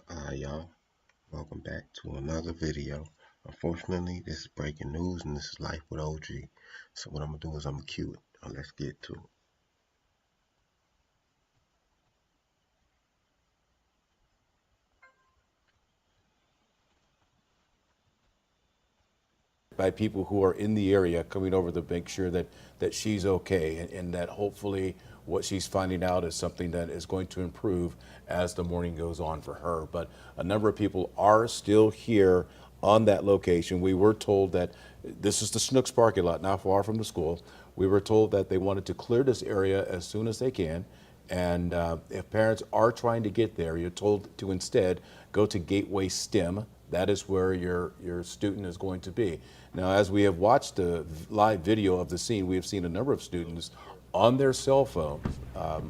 Hi y'all, welcome back to another video. Unfortunately, this is breaking news and this is Life with OG. So what I'm gonna do is I'm gonna cue it. Let's get to it. By people who are in the area coming over to make sure that she's okay and that hopefully what she's finding out is something that is going to improve as the morning goes on for her. But a number of people are still here on that location. We were told that this is the Snooks parking lot, not far from the school. We were told that they wanted to clear this area as soon as they can. And if parents are trying to get there, you're told to instead go to Gateway STEM. That is where your student is going to be. Now, as we have watched the live video of the scene, we have seen a number of students on their cell phones,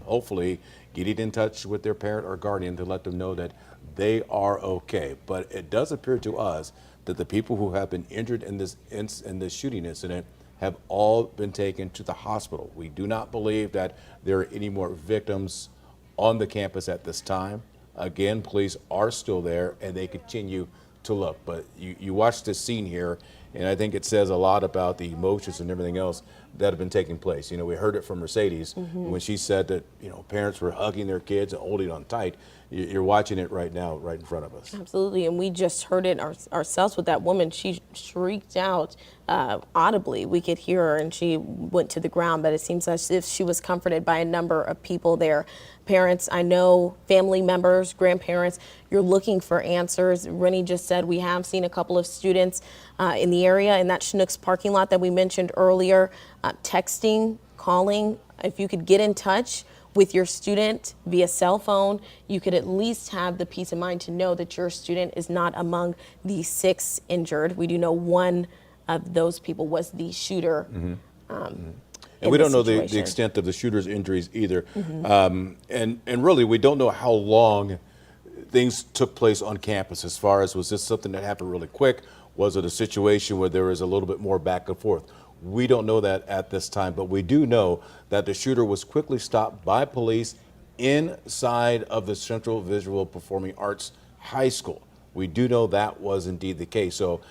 hopefully getting in touch with their parent or guardian to let them know that they are okay. But it does appear to us that the people who have been injured in this shooting incident have all been taken to the hospital. We do not believe that there are any more victims on the campus at this time. Again, police are still there and they continue to look. But you watch this scene here, and I think it says a lot about the emotions and everything else that have been taking place. We heard it from Mercedes when she said that, parents were hugging their kids and holding on tight. You're watching it right now, right in front of us. Absolutely, and we just heard it ourselves with that woman. She shrieked out audibly. We could hear her, and she went to the ground, but it seems as if she was comforted by a number of people there. Parents, I know, family members, grandparents, you're looking for answers. Rennie just said we have seen a couple of students in the area in that Schnucks parking lot that we mentioned earlier, texting, calling. If you could get in touch with your student via cell phone, you could at least have the peace of mind to know that your student is not among the 6 injured. We do know one of those people was the shooter. And we don't know the extent of the shooter's injuries either. And really, we don't know how long things took place on campus as far as was this something that happened really quick? Was it a situation where there was a little bit more back and forth? We don't know that at this time, but we do know that the shooter was quickly stopped by police inside of the Central Visual Performing Arts High School. We do know that was indeed the case. So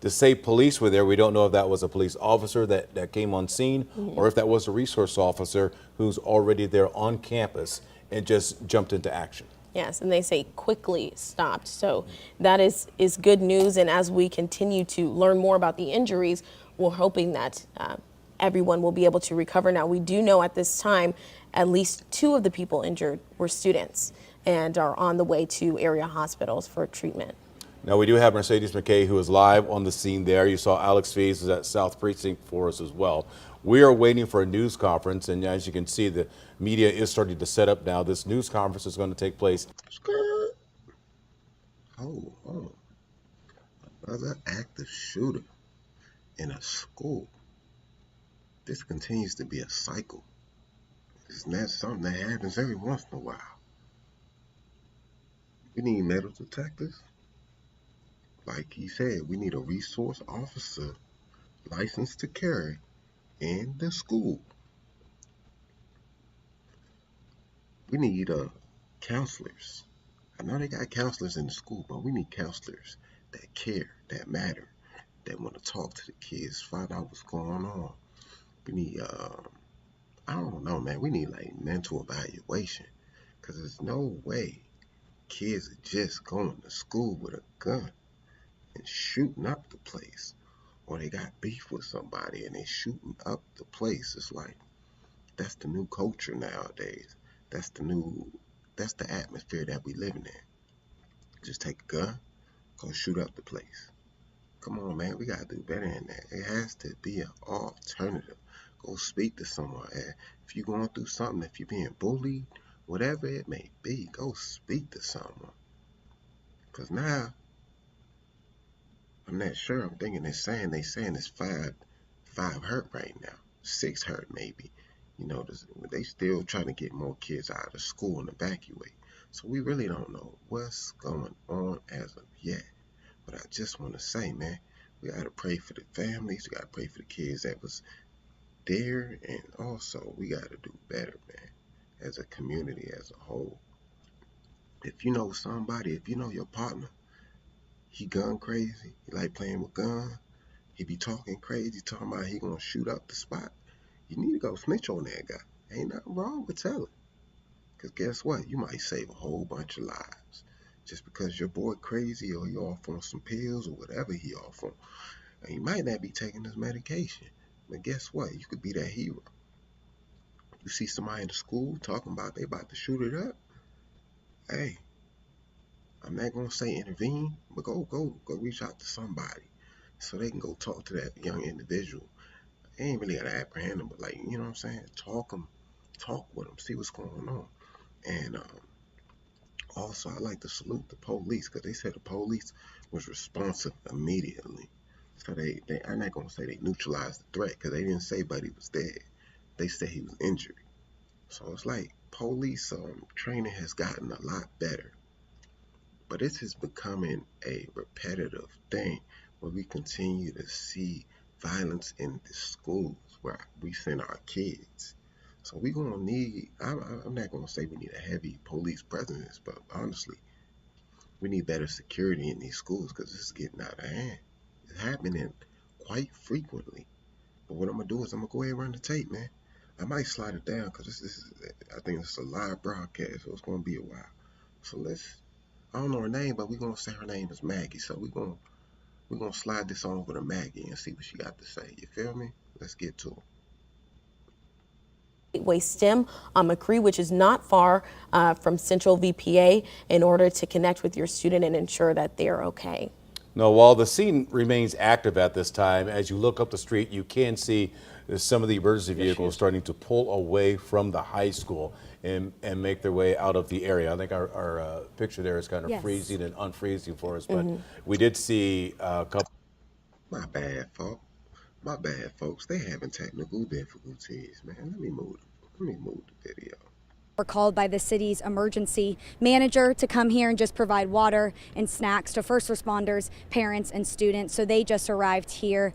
to say police were there, we don't know if that was a police officer that came on scene or if that was a resource officer who's already there on campus and just jumped into action. Yes, and they say quickly stopped. So that is good news. And as we continue to learn more about the injuries, we're hoping that everyone will be able to recover. Now, we do know at this time at least 2 of the people injured were students and are on the way to area hospitals for treatment. Now, we do have Mercedes McKay, who is live on the scene there. You saw Alex Fees is at South Precinct for us as well. We are waiting for a news conference, and as you can see, the media is starting to set up now. This news conference is going to take place. Skirt. Oh, another active shooter in a school. This continues to be a cycle. Isn't that something that happens every once in a while? We need metal detectors. Like he said, we need a resource officer licensed to carry in the school. We need counselors. I know they got counselors in the school, but we need counselors that care, that matter, that want to talk to the kids, find out what's going on. We need, I don't know, man. We need like mental evaluation, because there's no way kids are just going to school with a gun and shooting up the place, or they got beef with somebody and they shooting up the place. It's like that's the new culture nowadays. That's the new, that's the atmosphere that we living in. Just take a gun, go shoot up the place. Come on, man, we gotta do better than that. It has to be an alternative. Go speak to someone. If you're going through something, if you're being bullied, whatever it may be, go speak to someone. Cause now I'm not sure. I'm thinking they saying it's five hurt right now, 6 hurt maybe. They still trying to get more kids out of school and evacuate. So we really don't know what's going on as of yet. But I just want to say, man, we got to pray for the families. We got to pray for the kids that was there. And also, we got to do better, man, as a community, as a whole. If you know somebody, if you know your partner, he gun crazy, he like playing with guns, he be talking crazy, talking about he gonna shoot up the spot, you need to go snitch on that guy. Ain't nothing wrong with telling. Because guess what? You might save a whole bunch of lives. Just because your boy crazy or he off on some pills or whatever he off on. And he might not be taking his medication. But guess what? You could be that hero. You see somebody in the school talking about they about to shoot it up. Hey, I'm not gonna say intervene, but go reach out to somebody so they can go talk to that young individual. They ain't really gotta apprehend them, but like, you know what I'm saying? Talk with them, see what's going on. And also, I like to salute the police because they said the police was responsive immediately. So I'm not gonna say they neutralized the threat because they didn't say Buddy was dead. They said he was injured. So it's like police training has gotten a lot better, but this is becoming a repetitive thing where we continue to see violence in the schools where we send our kids. So we're gonna need. I'm not gonna say we need a heavy police presence, but honestly, we need better security in these schools because this is getting out of hand. It's happening quite frequently. But what I'm gonna do is I'm gonna go ahead and run the tape, man. I might slide it down because this is I think it's a live broadcast, so it's gonna be a while. So I don't know her name, but we're gonna say her name is Maggie. So we're gonna slide this on over to Maggie and see what she got to say. You feel me? Let's get to it. Gateway STEM on McCree, which is not far from Central VPA, in order to connect with your student and ensure that they're okay. No, while the scene remains active at this time, as you look up the street, you can see some of the emergency vehicles starting to pull away from the high school and make their way out of the area. I think our picture there is kind of freezing and unfreezing for us, but we did see a couple. My bad, folks. My bad, folks. They having technical difficulties, man. Let me move the video. Were called by the city's emergency manager to come here and just provide water and snacks to first responders, parents, and students. So they just arrived here.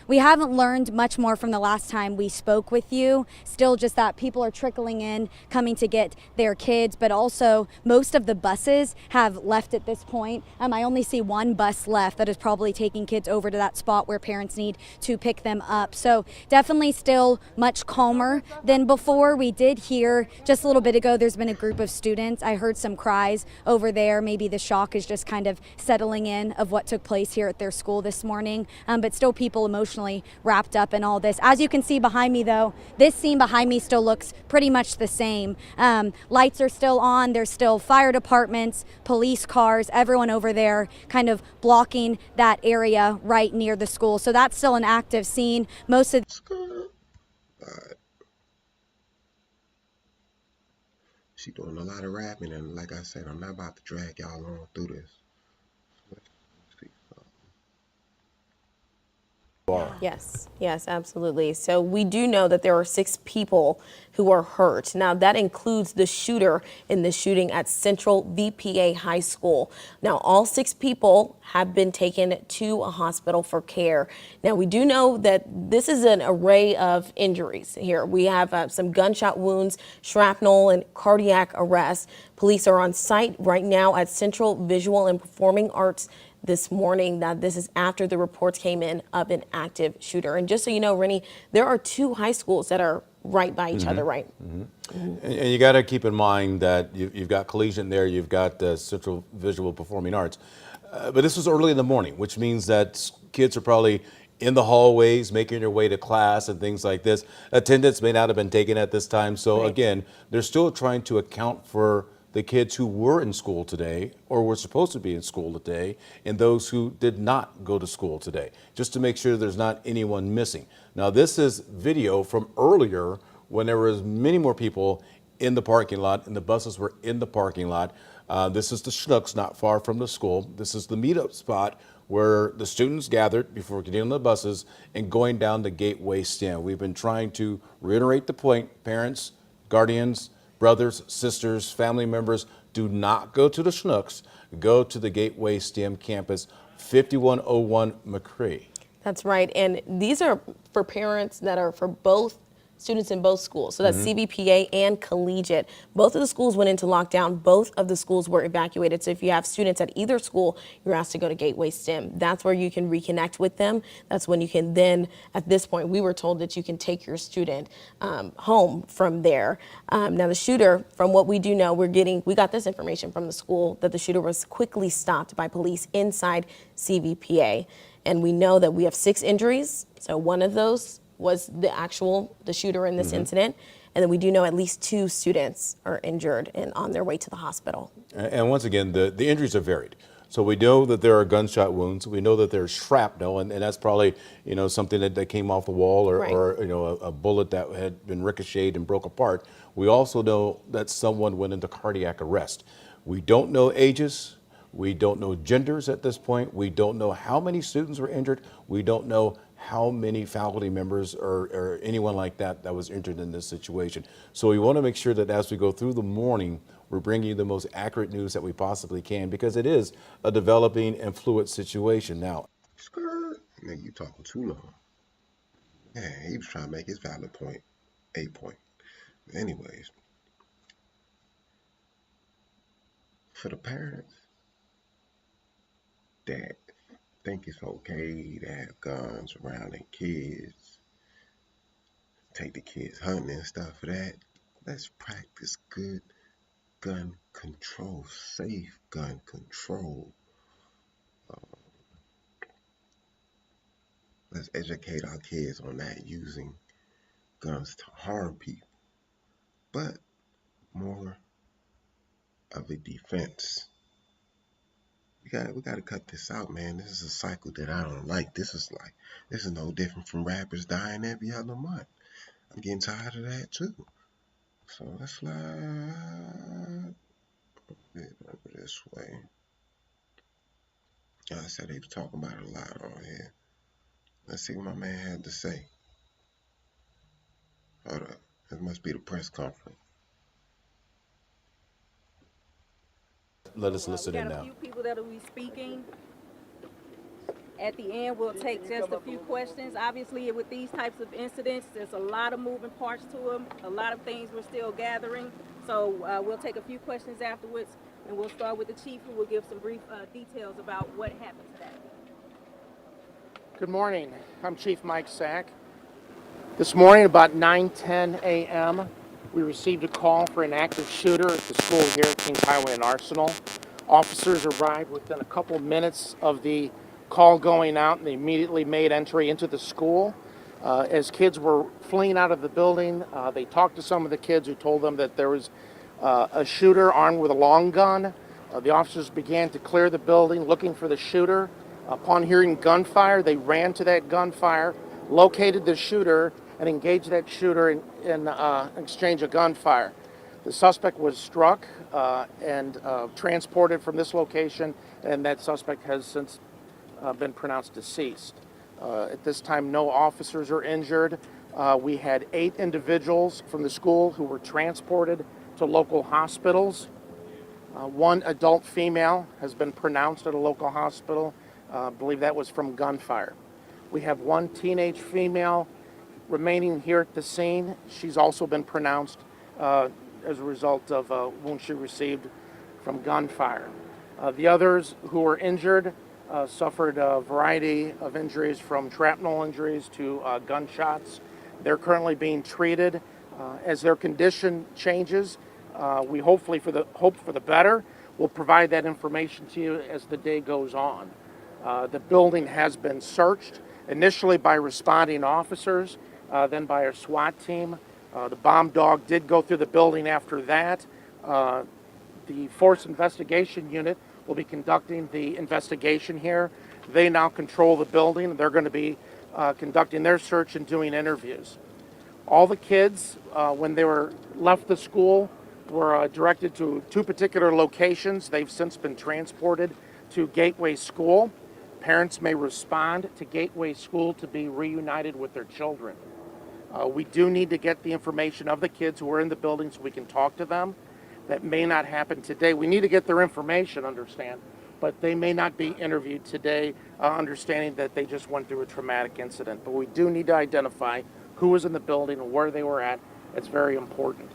We haven't learned much more from the last time we spoke with you. Still just that people are trickling in, coming to get their kids, but also most of the buses have left at this point. I only see one bus left that is probably taking kids over to that spot where parents need to pick them up. So definitely still much calmer than before. We did hear just a little bit ago there's been a group of students. I heard some cries over there. Maybe the shock is just kind of settling in of what took place here at their school this morning, but still people emotionally wrapped up in all this. As you can see behind me though, this scene behind me still looks pretty much the same. Lights are still on. There's still fire departments, police cars, everyone over there kind of blocking that area right near the school. So that's still an active scene. Most of She doing a lot of rapping, and like I said, I'm not about to drag y'all on through this. Let's see. Yes, yes, absolutely. So we do know that there are 6 people who are hurt. Now that includes the shooter in the shooting at Central VPA High School. Now all 6 people have been taken to a hospital for care. Now we do know that this is an array of injuries here. We have some gunshot wounds, shrapnel, and cardiac arrest. Police are on site right now at Central Visual and Performing Arts this morning. That this is after the reports came in of an active shooter. And just so you know, Rennie, there are 2 high schools that are right by each other, right? And you got to keep in mind that you've got Collegiate there, you've got Central Visual Performing Arts. But this was early in the morning, which means that kids are probably in the hallways, making their way to class and things like this. Attendance may not have been taken at this time. So again, they're still trying to account for the kids who were in school today or were supposed to be in school today and those who did not go to school today, just to make sure there's not anyone missing. Now, this is video from earlier when there was many more people in the parking lot and the buses were in the parking lot. This is the Schnucks, not far from the school. This is the meetup spot where the students gathered before getting on the buses and going down the Gateway STEM. We've been trying to reiterate the point, parents, guardians, brothers, sisters, family members, do not go to the Schnucks. Go to the Gateway STEM campus, 5101 McCree. That's right. And these are for parents that are for both students in both schools. So that's CVPA and collegiate. Both of the schools went into lockdown. Both of the schools were evacuated. So if you have students at either school, you're asked to go to Gateway STEM. That's where you can reconnect with them. That's when you can then, at this point, we were told that you can take your student home from there. Now the shooter, from what we do know, we got this information from the school that the shooter was quickly stopped by police inside CVPA. And we know that we have 6 injuries. So one of those was the shooter in this incident. And then we do know at least 2 students are injured and on their way to the hospital. And once again, the injuries are varied. So we know that there are gunshot wounds. We know that there's shrapnel, and that's probably, something that came off the wall or, Right. or a bullet that had been ricocheted and broke apart. We also know that someone went into cardiac arrest. We don't know ages. We don't know genders at this point. We don't know how many students were injured. We don't know how many faculty members or anyone like that was injured in this situation. So we want to make sure that as we go through the morning, we're bringing you the most accurate news that we possibly can, because it is a developing and fluid situation now. Skirt. Nigga, you talking too long. Yeah, he was trying to make his valid point. A point. Anyways, for the parents that think it's okay to have guns around their kids, take the kids hunting and stuff for that, let's practice good gun control, safe gun control. Let's educate our kids on not using guns to harm people, but more of a defense. We got to cut this out, man. This is a cycle that I don't like. This is no different from rappers dying every other month. I'm getting tired of that too. So let's slide it over this way. I said they was talking about it a lot on here. Let's see what my man had to say. Hold up. This must be the press conference. Let us listen in We got now. a few people that will be speaking. At the end, we'll take just a few questions. Obviously, with these types of incidents, there's a lot of moving parts to them, a lot of things we're still gathering. So we'll take a few questions afterwards, and we'll start with the chief, who will give some brief details about what happened today. Good morning. I'm Chief Mike Sack. This morning, about 9:10 a.m., we received a call for an active shooter at the school here at Kings Highway and Arsenal. Officers arrived within a couple minutes of the call going out, and they immediately made entry into the school. As kids were fleeing out of the building, they talked to some of the kids who told them that there was a shooter armed with a long gun. The officers began to clear the building looking for the shooter. Upon hearing gunfire, they ran to that gunfire, located the shooter, and engaged that shooter in exchange of gunfire. The suspect was struck and transported from this location, and that suspect has since been pronounced deceased. At this time, no officers are injured. We had 8 individuals from the school who were transported to local hospitals. 1 adult female has been pronounced at a local hospital. I believe that was from gunfire. We have 1 teenage female remaining here at the scene. She's also been pronounced as a result of a wound she received from gunfire. The others who were injured suffered a variety of injuries, from shrapnel injuries to gunshots. They're currently being treated. As their condition changes, we hope for the better. We'll provide that information to you as the day goes on. The building has been searched, initially by responding officers, then by our SWAT team. The bomb dog did go through the building after that. The Force Investigation Unit will be conducting the investigation here. They now control the building. They're going to be conducting their search and doing interviews. All the kids, when they were left the school, were directed to 2 particular locations. They've since been transported to Gateway School. Parents may respond to Gateway School to be reunited with their children. We do need to get the information of the kids who are in the building so we can talk to them. That may not happen today. We need to get their information, understand, but they may not be interviewed today, understanding that they just went through a traumatic incident. But we do need to identify who was in the building and where they were at. It's very important.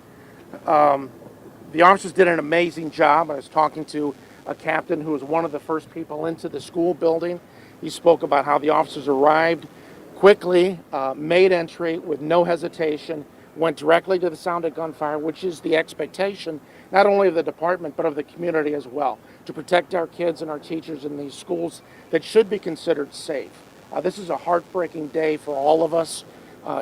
The officers did an amazing job. I was talking to a captain who was one of the first people into the school building. He spoke about how the officers arrived quickly, made entry with no hesitation, went directly to the sound of gunfire, which is the expectation not only of the department but of the community as well, to protect our kids and our teachers in these schools that should be considered safe. This is a heartbreaking day for all of us.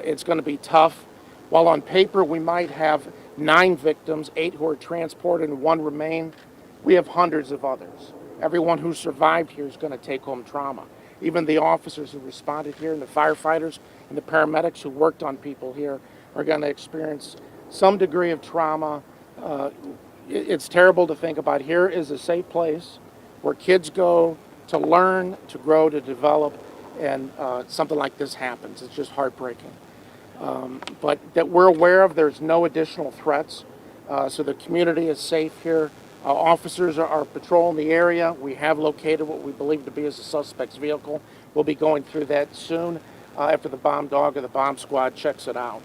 It's going to be tough. While on paper we might have 9 victims, 8 who are transported and 1 remain, we have hundreds of others. Everyone who survived here is going to take home trauma. Even the officers who responded here and the firefighters and the paramedics who worked on people here are going to experience some degree of trauma. It's terrible to think about. Here is a safe place where kids go to learn, to grow, to develop, and something like this happens. It's just heartbreaking. But that we're aware of, there's no additional threats. So the community is safe here. Officers are patrolling the area. We have located what we believe to be as a suspect's vehicle. We'll be going through that soon after the bomb dog or the bomb squad checks it out.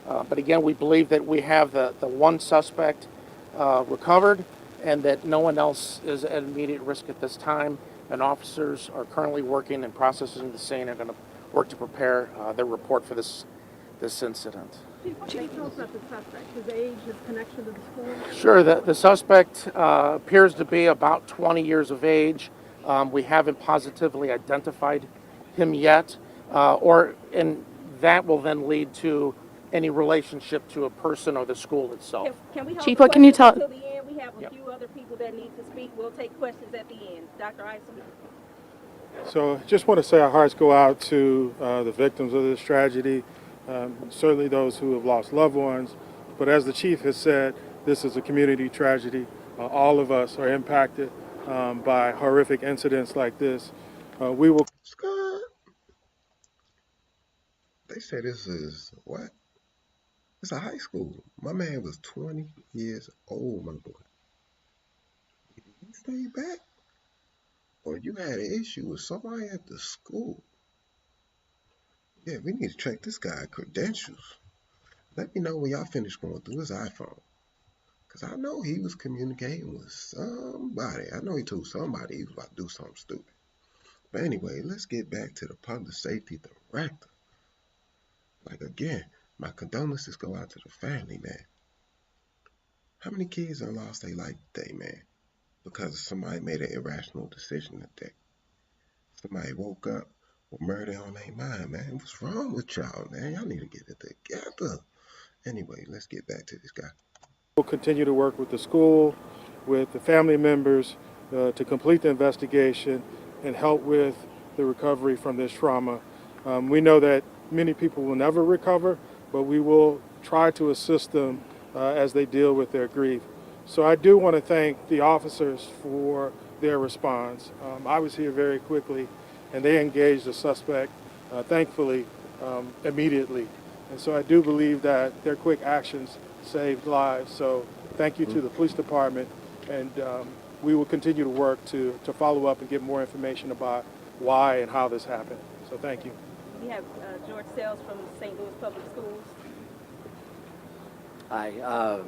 But again, we believe that we have the one suspect recovered and that no one else is at immediate risk at this time. And officers are currently working and processing the scene and going to work to prepare their report for this incident. What can you tell us about the suspect? His age, his connection to the school? Sure. The suspect appears to be about 20 years of age. We haven't positively identified him yet, and that will then lead to any relationship to a person or the school itself. Can we hold Chief, the what can you questions tell- till the end? We have a few other people that need to speak. We'll take questions at the end. Dr. Isom. So just want to say our hearts go out to the victims of this tragedy, certainly those who have lost loved ones. But as the chief has said, this is a community tragedy. All of us are impacted by horrific incidents like this. We will. Scott. They say this is what? It's a high school. My man was 20 years old, my boy. You stayed back? Or you had an issue with somebody at the school? Yeah, we need to track this guy's credentials. Let me know when y'all finish going through his iPhone. Because I know he was communicating with somebody. I know he told somebody he was about to do something stupid. But anyway, let's get back to the public safety director. Like again, my condolences go out to the family, man. How many kids have lost their life today, man? Because somebody made an irrational decision today. Somebody woke up with murder on their mind, man. What's wrong with y'all, man? Y'all need to get it together. Anyway, let's get back to this guy. We'll continue to work with the school, with the family members to complete the investigation and help with the recovery from this trauma. We know that many people will never recover, but we will try to assist them as they deal with their grief. So I do want to thank the officers for their response. I was here very quickly, and they engaged the suspect, thankfully, immediately. And so I do believe that their quick actions saved lives. So thank you to the police department, and we will continue to work to follow up and get more information about why and how this happened. So thank you. We have George Sells from St. Louis Public Schools. Hi.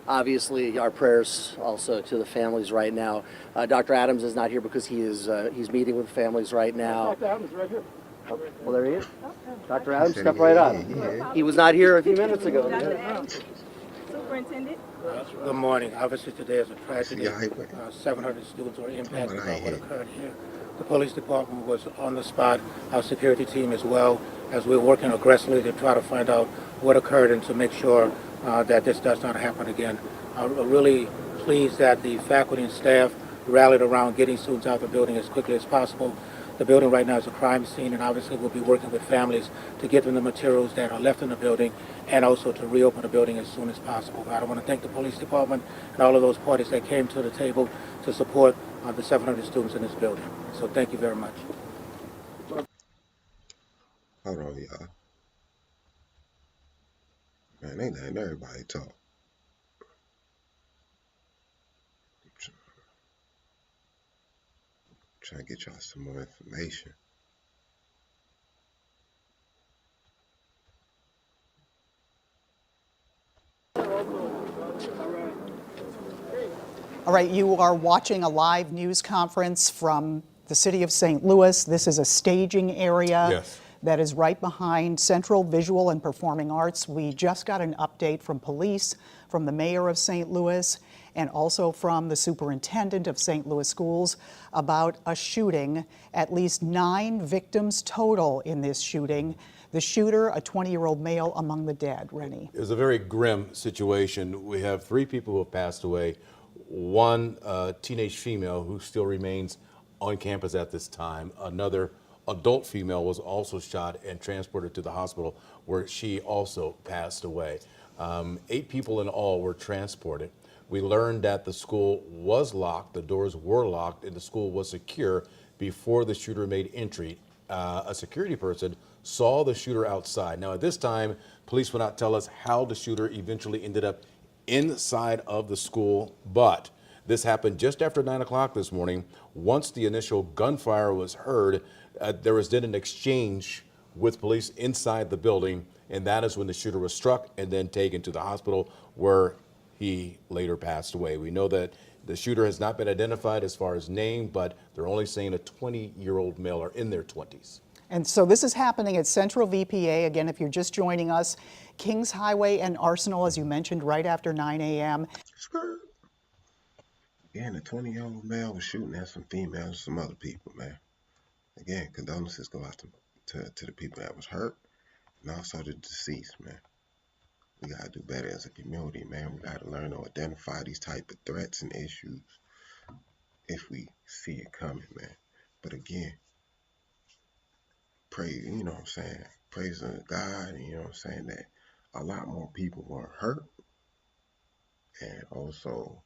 Obviously, our prayers also to the families right now. Dr. Adams is not here because he's meeting with families right now. Dr. Adams right here. Well, there he is. Dr. Adams, step right up. He was not here a few minutes ago. Dr. Adams, Superintendent. Good morning. Obviously, today is a tragedy. Yeah, highway. 700 students were impacted Oh, by I what hate. occurred here. The police department was on the spot, our security team as well, as we're working aggressively to try to find out what occurred and to make sure that this does not happen again. I'm really pleased that the faculty and staff rallied around getting students out of the building as quickly as possible. The building right now is a crime scene, and obviously we'll be working with families to get them the materials that are left in the building and also to reopen the building as soon as possible. I want to thank the police department and all of those parties that came to the table to support the 700 students in this building. So thank you very much. Hold on, y'all. Man, they letting everybody talk. Trying to get y'all some more information. All right, you are watching a live news conference from the city of St. Louis. This is a staging area Yes. that is right behind Central Visual and Performing Arts. We just got an update from police, from the mayor of St. Louis, and also from the superintendent of St. Louis schools about a shooting. At least 9 victims total in this shooting. The shooter, a 20-year-old male, among the dead. Rennie. It was a very grim situation. We have 3 people who have passed away. One teenage female who still remains on campus at this time. Another adult female was also shot and transported to the hospital where she also passed away. 8 people in all were transported. We learned that the school was locked, the doors were locked, and the school was secure before the shooter made entry. A security person saw the shooter outside. Now, at this time, police will not tell us how the shooter eventually ended up inside of the school, but this happened just after 9 o'clock this morning. Once the initial gunfire was heard, there was then an exchange with police inside the building, and that is when the shooter was struck and then taken to the hospital where he later passed away. We know that the shooter has not been identified as far as name, but they're only saying a 20-year-old male or in their 20s. And so this is happening at Central VPA. Again, if you're just joining us, Kings Highway and Arsenal, as you mentioned, right after 9 a.m. Skirt. Again, the 20-year-old male was shooting at some females and some other people, man. Again, condolences go out to the people that was hurt and also the deceased, man. We gotta do better as a community, man. We gotta learn to identify these type of threats and issues if we see it coming, man. But again, pray, you know what I'm saying? Praise God, you know what I'm saying, that a lot more people weren't hurt. And also,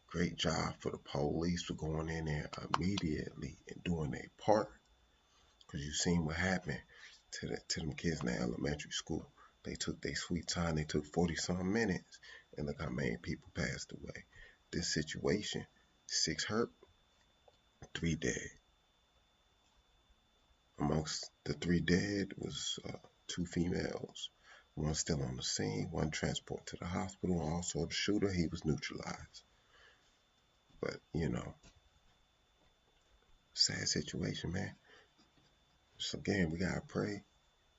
great job for the police for going in there immediately and doing their part. Because you seen what happened to them kids in the elementary school. They took their sweet time. They took 40-some minutes. And look how many people passed away. This situation, 6 hurt, 3 dead. Amongst the 3 dead was 2 females. One still on the scene, one transported to the hospital. Also the shooter, he was neutralized. But, you know, sad situation, man. So again, we gotta pray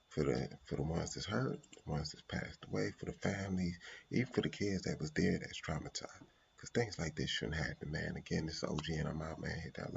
for the ones that's hurt, the ones that's passed away, for the families, even for the kids that was there that's traumatized. Because things like this shouldn't happen, man. Again, this is OG and I'm out, man. Hit that